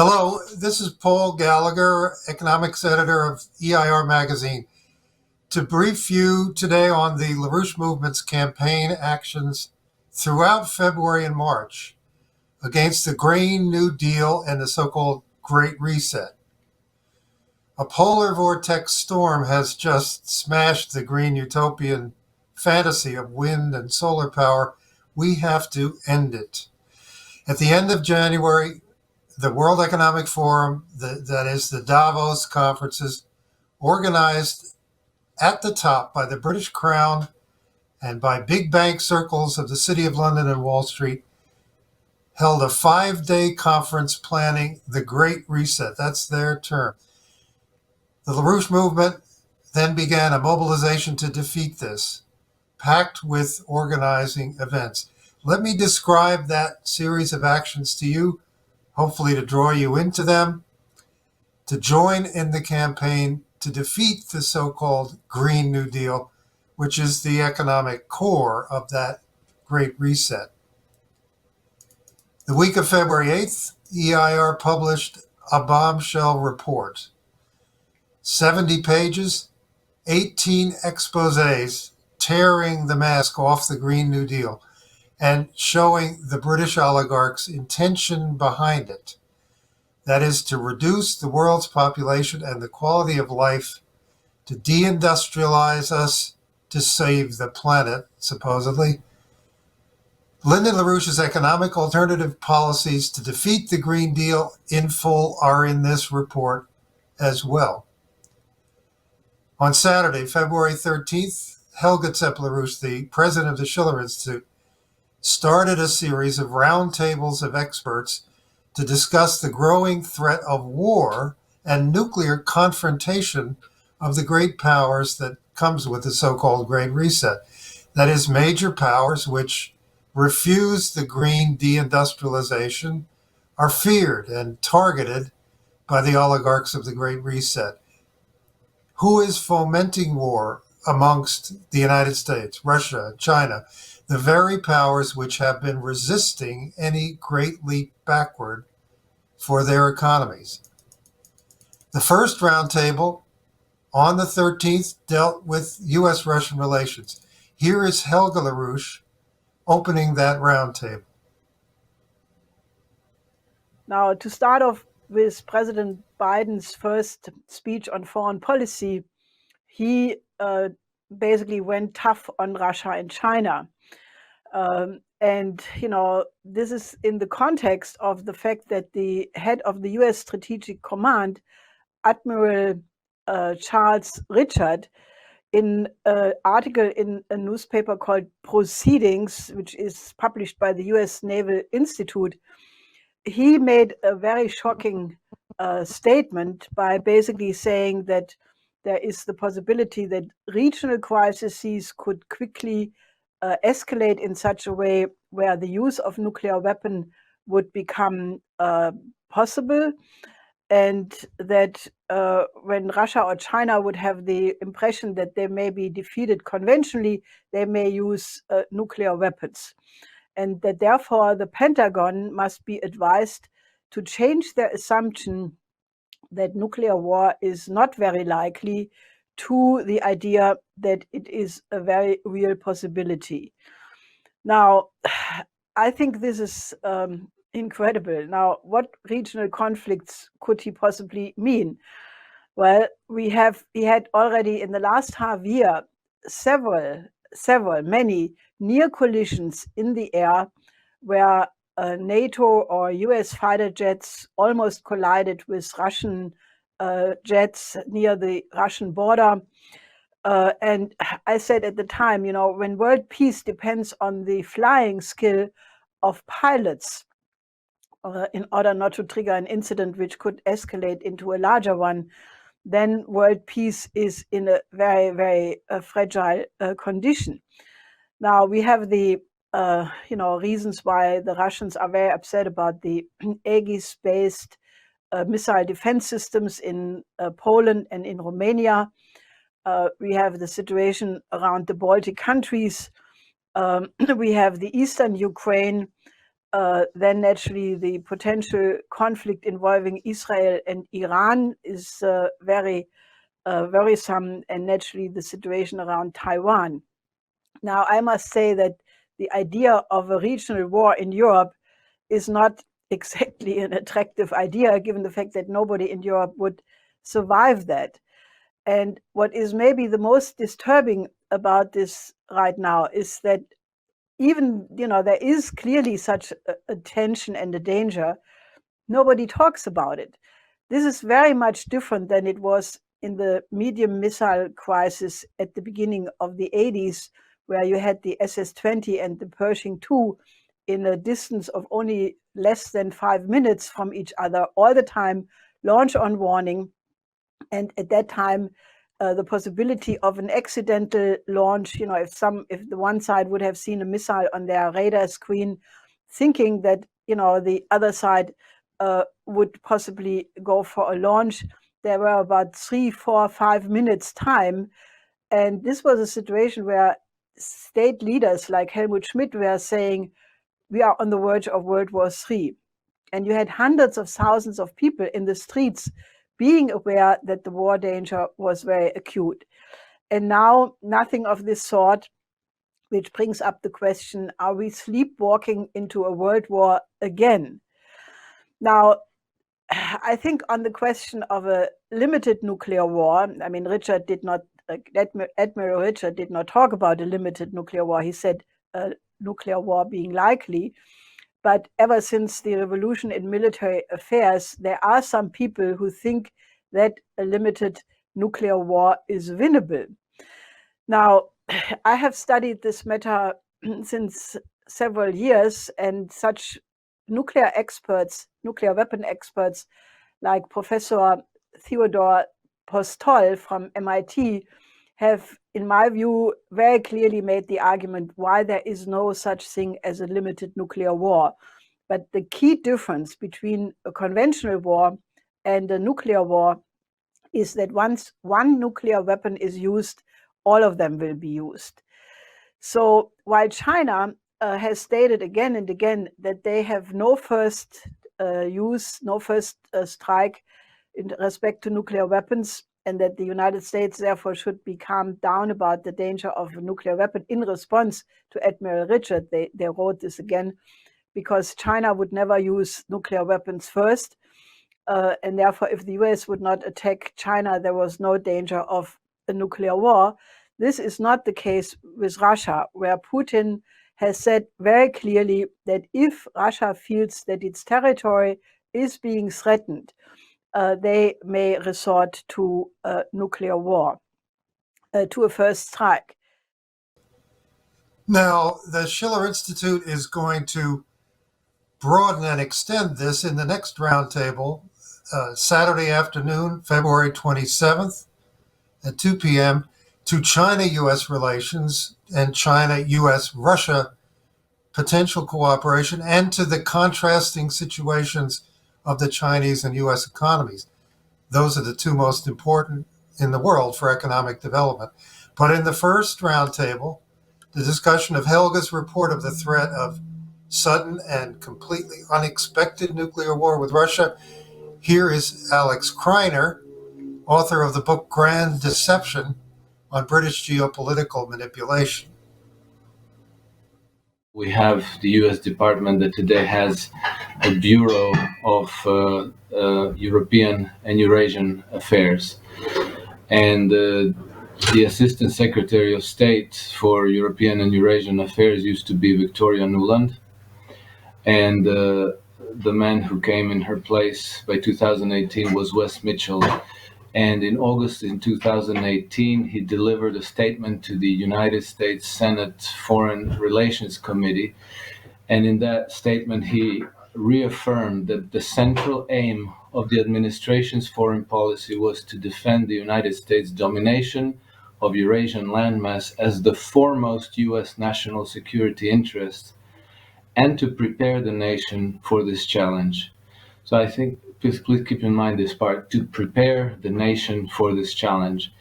Hello, this is Paul Gallagher, economics editor of EIR magazine, to brief you today on the LaRouche movement's campaign actions throughout February and March against the Green New Deal and the so-called Great Reset. A polar vortex storm has just smashed the green utopian fantasy of wind and solar power. We have to end it. At the end of January, the World Economic Forum, that is the Davos conferences, organized at the top by the British Crown and by big bank circles of the City of London and Wall Street, held a 5-day conference planning the Great Reset. That's their term. The LaRouche movement then began a mobilization to defeat this, packed with organizing events. Let me describe that series of actions to you, hopefully to draw you into them, to join in the campaign to defeat the so-called Green New Deal, which is the economic core of that Great Reset. The week of February 8th, EIR published a bombshell report. 70 pages, 18 exposés tearing the mask off the Green New Deal and showing the British oligarchs' intention behind it. That is to reduce the world's population and the quality of life, to deindustrialize us, to save the planet, supposedly. Lyndon LaRouche's economic alternative policies to defeat the Green Deal in full are in this report as well. On Saturday, February 13th, Helga Zepp, the president of the Schiller Institute, started a series of roundtables of experts to discuss the growing threat of war and nuclear confrontation of the great powers that comes with the so-called Great Reset. That is, major powers which refuse the green deindustrialization are feared and targeted by the oligarchs of the Great Reset. Who is fomenting war amongst the United States, Russia, China, the very powers which have been resisting any great leap backward for their economies? The first roundtable on the 13th dealt with U.S.-Russian relations. Here is Helga LaRouche opening that roundtable. Now, to start off with President Biden's first speech on foreign policy, he basically went tough on Russia and China. And, this is in the context of the fact that the head of the U.S. Strategic Command, Admiral Charles Richard, in an article in a newspaper called Proceedings, which is published by the U.S. Naval Institute, he made a very shocking statement by basically saying that there is the possibility that regional crises could quickly escalate in such a way where the use of nuclear weapon would become possible, and that when Russia or China would have the impression that they may be defeated conventionally, they may use nuclear weapons. And that therefore the Pentagon must be advised to change their assumption that nuclear war is not very likely to the idea that it is a very real possibility. Now, I think this is incredible. Now, what regional conflicts could he possibly mean? Well, he had already in the last half year many near collisions in the air where NATO or US fighter jets almost collided with Russian jets near the Russian border. And I said at the time, when world peace depends on the flying skill of pilots in order not to trigger an incident which could escalate into a larger one, then world peace is in a very, very fragile condition. Now, we have the reasons why the Russians are very upset about the Aegis-based missile defense systems in Poland and in Romania. We have the situation around the Baltic countries. We have the eastern Ukraine, then naturally the potential conflict involving Israel and Iran is very worrisome, and naturally the situation around Taiwan. Now, I must say that the idea of a regional war in Europe is not exactly an attractive idea, given the fact that nobody in Europe would survive that. And what is maybe the most disturbing about this right now is that even, there is clearly such a tension and a danger. Nobody talks about it. This is very much different than it was in the medium missile crisis at the beginning of the 80s, where you had the SS-20 and the Pershing II in a distance of only less than 5 minutes from each other all the time, launch on warning. And at that time, the possibility of an accidental launch, if the one side would have seen a missile on their radar screen, thinking that, the other side would possibly go for a launch, there were about 3, 4, 5 minutes time. And this was a situation where state leaders like Helmut Schmidt were saying, we are on the verge of World War III. And you had hundreds of thousands of people in the streets being aware that the war danger was very acute. And now nothing of this sort, which brings up the question, are we sleepwalking into a world war again? Now, I think on the question of a limited nuclear war, I mean, Admiral Richard did not talk about a limited nuclear war. He said a nuclear war being likely. But ever since the revolution in military affairs, there are some people who think that a limited nuclear war is winnable. Now, I have studied this matter since several years, and such nuclear weapon experts like Professor Theodore Postol from MIT have, in my view, very clearly made the argument why there is no such thing as a limited nuclear war. But the key difference between a conventional war and a nuclear war is that once one nuclear weapon is used, all of them will be used. So while China has stated again and again that they have no first strike in respect to nuclear weapons, and that the United States therefore should be calmed down about the danger of a nuclear weapon in response to Admiral Richard. They wrote this again because China would never use nuclear weapons first. And therefore, if the US would not attack China, there was no danger of a nuclear war. This is not the case with Russia, where Putin has said very clearly that if Russia feels that its territory is being threatened, they may resort to a nuclear war, to a first strike. Now, the Schiller Institute is going to broaden and extend this in the next roundtable, Saturday afternoon, February 27th at 2 p.m., to China-U.S. relations and China-U.S.-Russia potential cooperation, and to the contrasting situations of the Chinese and U.S. economies. Those are the two most important in the world for economic development. But in the first roundtable, the discussion of Helga's report of the threat of sudden and completely unexpected nuclear war with Russia. Here is Alex Kreiner, author of the book Grand Deception on British Geopolitical Manipulation. We have the U.S. Department that today has a Bureau of European and Eurasian Affairs. And the Assistant Secretary of State for European and Eurasian Affairs used to be Victoria Nuland. And the man who came in her place by 2018 was Wes Mitchell. And in August in 2018, he delivered a statement to the United States Senate Foreign Relations Committee. And in that statement, he reaffirmed that the central aim of the administration's foreign policy was to defend the United States' domination of Eurasian landmass as the foremost U.S. national security interest, and to prepare the nation for this challenge. So I think, please keep in mind this part, to prepare the nation for this challenge.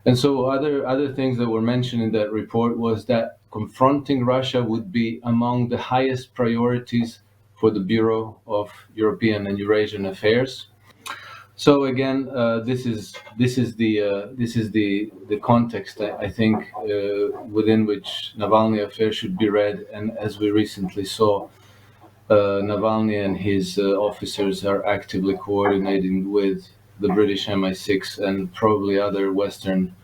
And so other things that were mentioned in that report was that confronting Russia would be among the highest priorities for the Bureau of European and Eurasian Affairs. So again, this is the context, I think, within which Navalny affair should be read. And as we recently saw, Navalny and his officers are actively coordinating with the British MI6 and probably other Western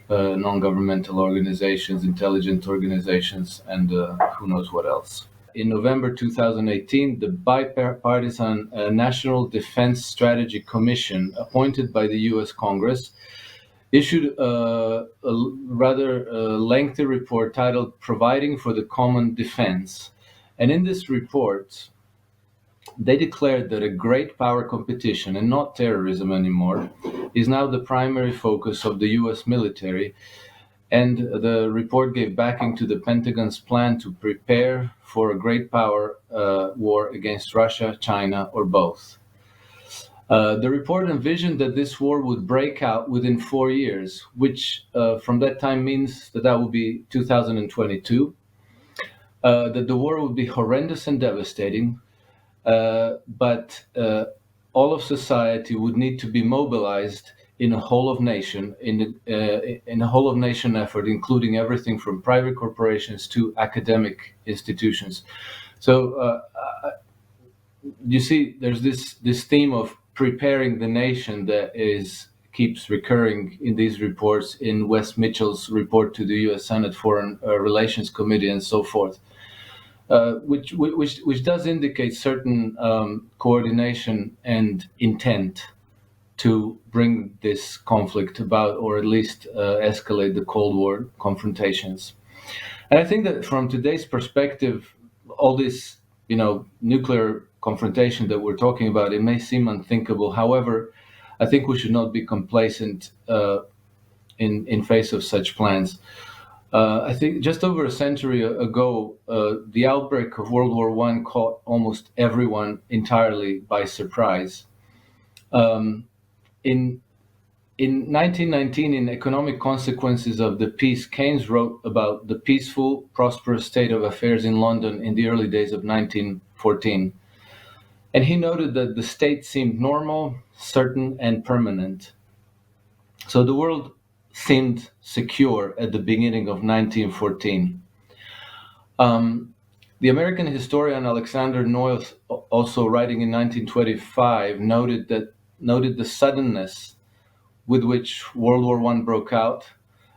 non-governmental organizations, intelligence organizations, and who knows what else. In November 2018, the bipartisan National Defense Strategy Commission, appointed by the US Congress, issued a rather lengthy report titled Providing for the Common Defense. And in this report, they declared that a great power competition, and not terrorism anymore, is now the primary focus of the US military. And the report gave backing to the Pentagon's plan to prepare for a great power war against Russia, China, or both. The report envisioned that this war would break out within 4 years, which from that time means that would be 2022, that the war would be horrendous and devastating, but all of society would need to be mobilized in a whole of nation, in a whole of nation effort, including everything from private corporations to academic institutions. So you see, there's this theme of preparing the nation that keeps recurring in these reports, in Wes Mitchell's report to the U.S. Senate Foreign Relations Committee, and so forth. Which does indicate certain coordination and intent to bring this conflict about, or at least escalate the Cold War confrontations. And I think that from today's perspective, all this, nuclear confrontation that we're talking about, it may seem unthinkable. However, I think we should not be complacent in face of such plans. I think just over a century ago, the outbreak of World War I caught almost everyone entirely by surprise. In 1919, in Economic Consequences of the Peace, Keynes wrote about the peaceful, prosperous state of affairs in London in the early days of 1914. And he noted that the state seemed normal, certain, and permanent. So the world seemed secure at the beginning of 1914. The American historian Alexander Noyes, also writing in 1925, noted the suddenness with which World War I broke out,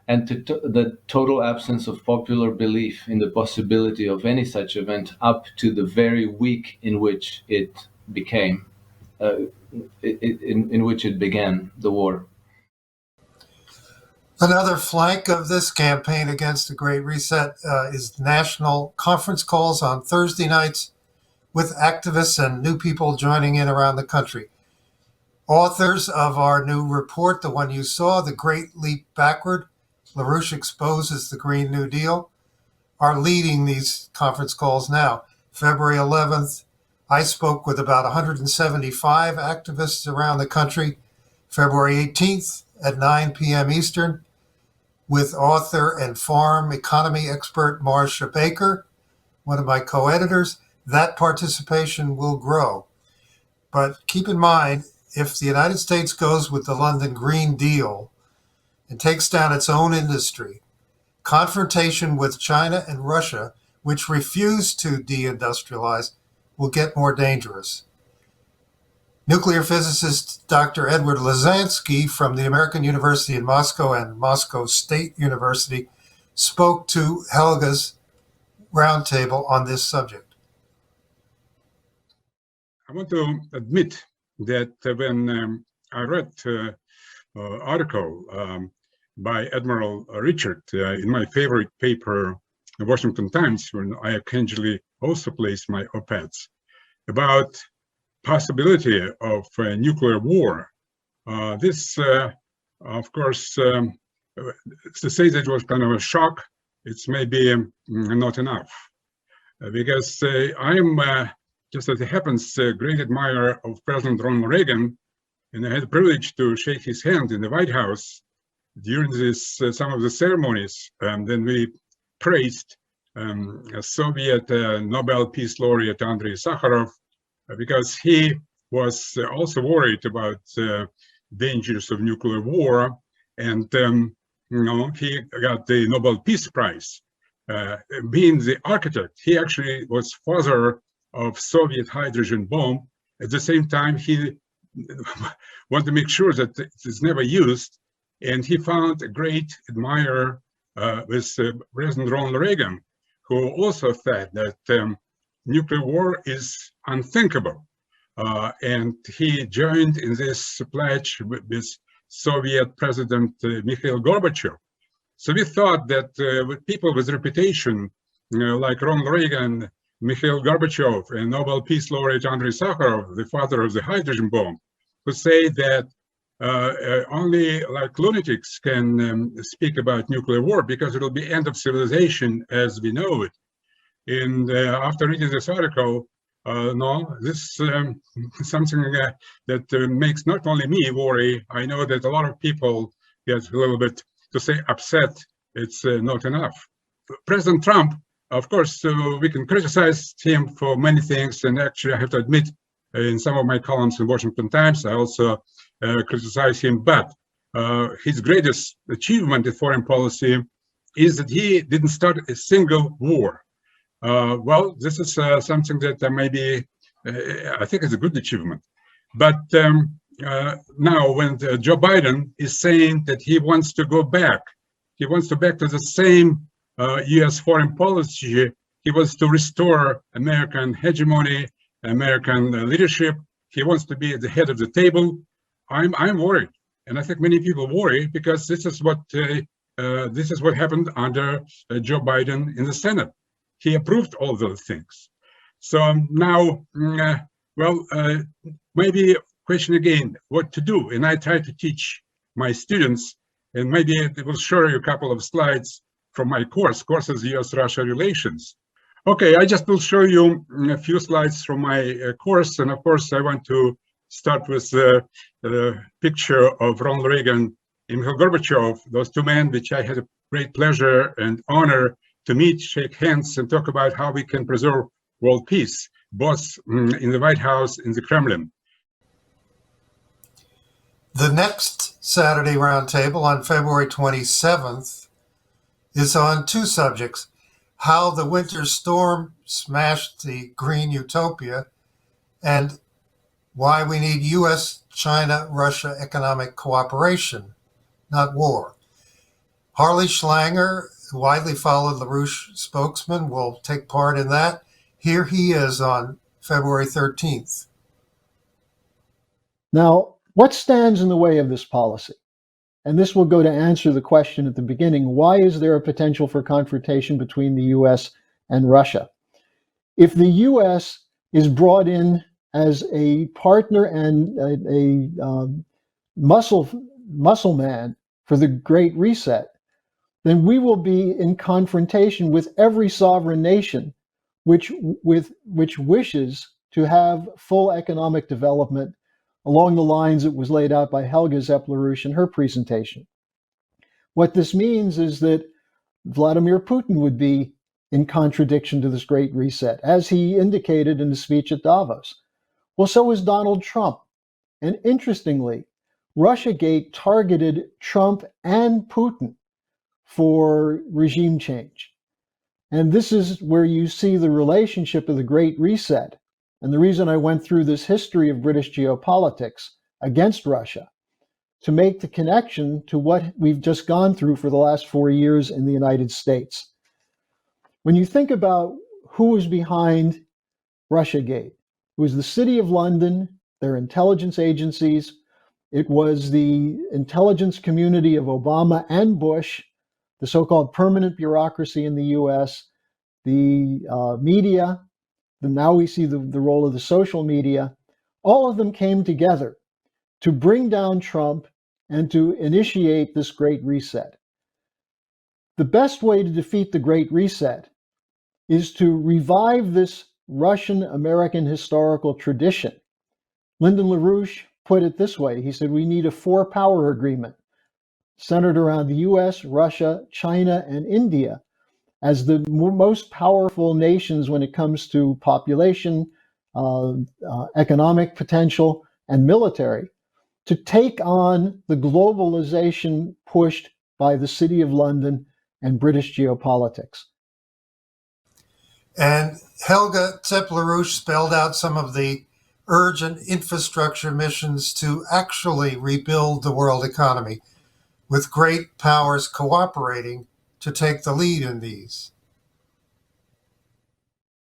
and the total absence of popular belief in the possibility of any such event up to the very week in which it became, in which it began, the war. Another flank of this campaign against the Great Reset is national conference calls on Thursday nights with activists and new people joining in around the country. Authors of our new report, the one you saw, The Great Leap Backward, LaRouche Exposes the Green New Deal, are leading these conference calls now. February 11th, I spoke with about 175 activists around the country. February 18th at 9 p.m. Eastern, with author and farm economy expert Marcia Baker, one of my co-editors. That participation will grow. But keep in mind, if the United States goes with the London Green Deal and takes down its own industry, confrontation with China and Russia, which refuse to deindustrialize, will get more dangerous. Nuclear physicist Dr. Edward Lazansky from the American University in Moscow and Moscow State University spoke to Helga's roundtable on this subject. I want to admit that when I read an article by Admiral Richard in my favorite paper, the Washington Times, when I occasionally also place my op-eds, about possibility of a nuclear war. This, of course, to say that it was kind of a shock, it's maybe not enough. Because I am, just as it happens, a great admirer of President Ronald Reagan, and I had the privilege to shake his hand in the White House during this some of the ceremonies. Then we praised Soviet Nobel Peace Laureate Andrei Sakharov, because he was also worried about dangers of nuclear war, and he got the Nobel Peace Prize. Being the architect, he actually was father of Soviet hydrogen bomb. At the same time, he wanted to make sure that it is never used, and he found a great admirer with President Ronald Reagan, who also said that nuclear war is unthinkable. And he joined in this pledge with Soviet President Mikhail Gorbachev. So we thought that with people with reputation like Ronald Reagan, Mikhail Gorbachev, and Nobel Peace Laureate Andrei Sakharov, the father of the hydrogen bomb, would say that only like lunatics can speak about nuclear war, because it will be end of civilization as we know it. And after reading this article, no, this is something that makes not only me worry. I know that a lot of people get a little bit, to say, upset. It's not enough. President Trump, of course, we can criticize him for many things. And actually, I have to admit, in some of my columns in Washington Times, I also criticize him. But his greatest achievement in foreign policy is that he didn't start a single war. Well, this is something that maybe I think is a good achievement. But now when Joe Biden is saying that he wants to go back, he wants to back to the same U.S. foreign policy, he wants to restore American hegemony, American leadership. He wants to be at the head of the table. I'm worried, and I think many people worry, because this is what happened under Joe Biden in the Senate. He approved all those things. So now, maybe question again, what to do? And I try to teach my students, and maybe I will show you a couple of slides from my courses U.S.-Russia relations. Okay, I just will show you a few slides from my course. And of course, I want to start with the picture of Ronald Reagan and Mikhail Gorbachev, those two men, which I had a great pleasure and honor to meet, shake hands, and talk about how we can preserve world peace, both in the White House and the Kremlin. The next Saturday Roundtable on February 27th is on two subjects: how the winter storm smashed the green utopia, and why we need U.S., China, Russia economic cooperation, not war. Harley Schlanger, widely followed LaRouche spokesman, will take part in that. Here he is on February 13th. Now, what stands in the way of this policy? And this will go to answer the question at the beginning: why is there a potential for confrontation between the U.S. and Russia? If the U.S. is brought in as a partner and a muscle man for the Great Reset, then we will be in confrontation with every sovereign nation which wishes to have full economic development along the lines that was laid out by Helga, Zepp, LaRouche in her presentation. What this means is that Vladimir Putin would be in contradiction to this Great Reset, as he indicated in his speech at Davos. Well, so is Donald Trump. And interestingly, Russiagate targeted Trump and Putin for regime change. And this is where you see the relationship of the Great Reset. And the reason I went through this history of British geopolitics against Russia, to make the connection to what we've just gone through for the last 4 years in the United States. When you think about who was behind Russiagate, it was the City of London, their intelligence agencies, it was the intelligence community of Obama and Bush, the so-called permanent bureaucracy in the US, the media, now we see the role of the social media. All of them came together to bring down Trump and to initiate this Great Reset. The best way to defeat the Great Reset is to revive this Russian-American historical tradition. Lyndon LaRouche put it this way. He said, we need a four-power agreement centered around the US, Russia, China, and India. as the most powerful nations when it comes to population, economic potential, and military, to take on the globalization pushed by the City of London and British geopolitics. And Helga, Zepp, LaRouche spelled out some of the urgent infrastructure missions to actually rebuild the world economy, with great powers cooperating to take the lead in these.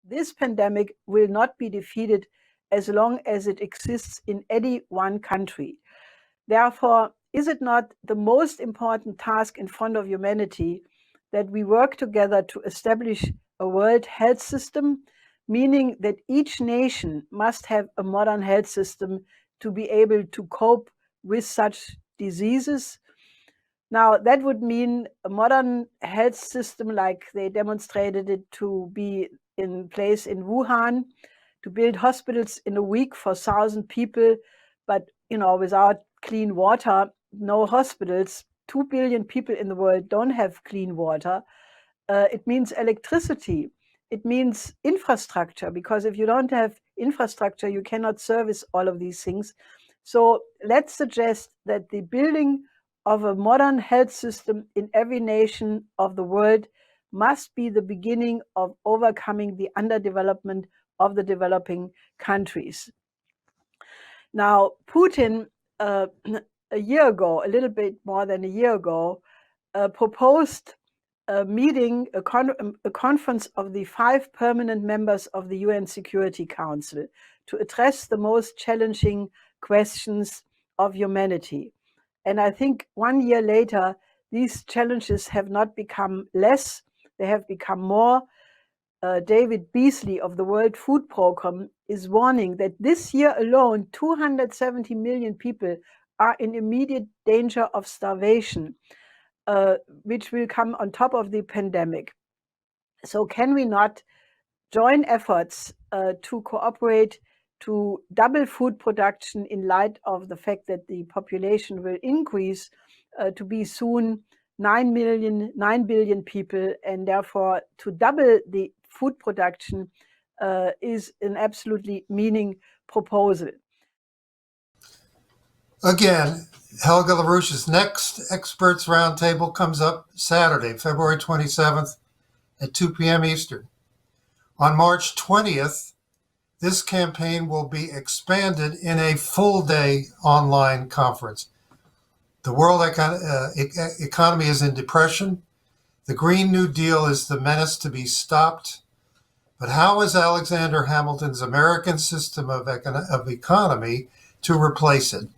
This pandemic will not be defeated as long as it exists in any one country. Therefore, is it not the most important task in front of humanity that we work together to establish a world health system, meaning that each nation must have a modern health system to be able to cope with such diseases? Now, that would mean a modern health system like they demonstrated it to be in place in Wuhan, to build hospitals in a week for 1,000 people, but without clean water, no hospitals. 2 billion people in the world don't have clean water. It means electricity. It means infrastructure, because if you don't have infrastructure, you cannot service all of these things. So let's suggest that the building of a modern health system in every nation of the world must be the beginning of overcoming the underdevelopment of the developing countries. Now, Putin, a year ago, a little bit more than a year ago, proposed a meeting, a conference of the 5 permanent members of the UN Security Council to address the most challenging questions of humanity. And I think 1 year later, these challenges have not become less, they have become more. David Beasley of the World Food Programme is warning that this year alone, 270 million people are in immediate danger of starvation, which will come on top of the pandemic. So can we not join efforts to cooperate to double food production in light of the fact that the population will increase to be soon 9 billion people, and therefore to double the food production is an absolutely meaning proposal. Again, Helga LaRouche's next Experts Roundtable comes up Saturday, February 27th at 2 p.m. Eastern. On March 20th, this campaign will be expanded in a full-day online conference. The world economy is in depression. The Green New Deal is the menace to be stopped. But how is Alexander Hamilton's American system of economy to replace it?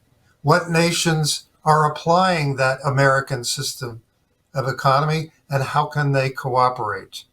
What nations are applying that American system of economy, and how can they cooperate?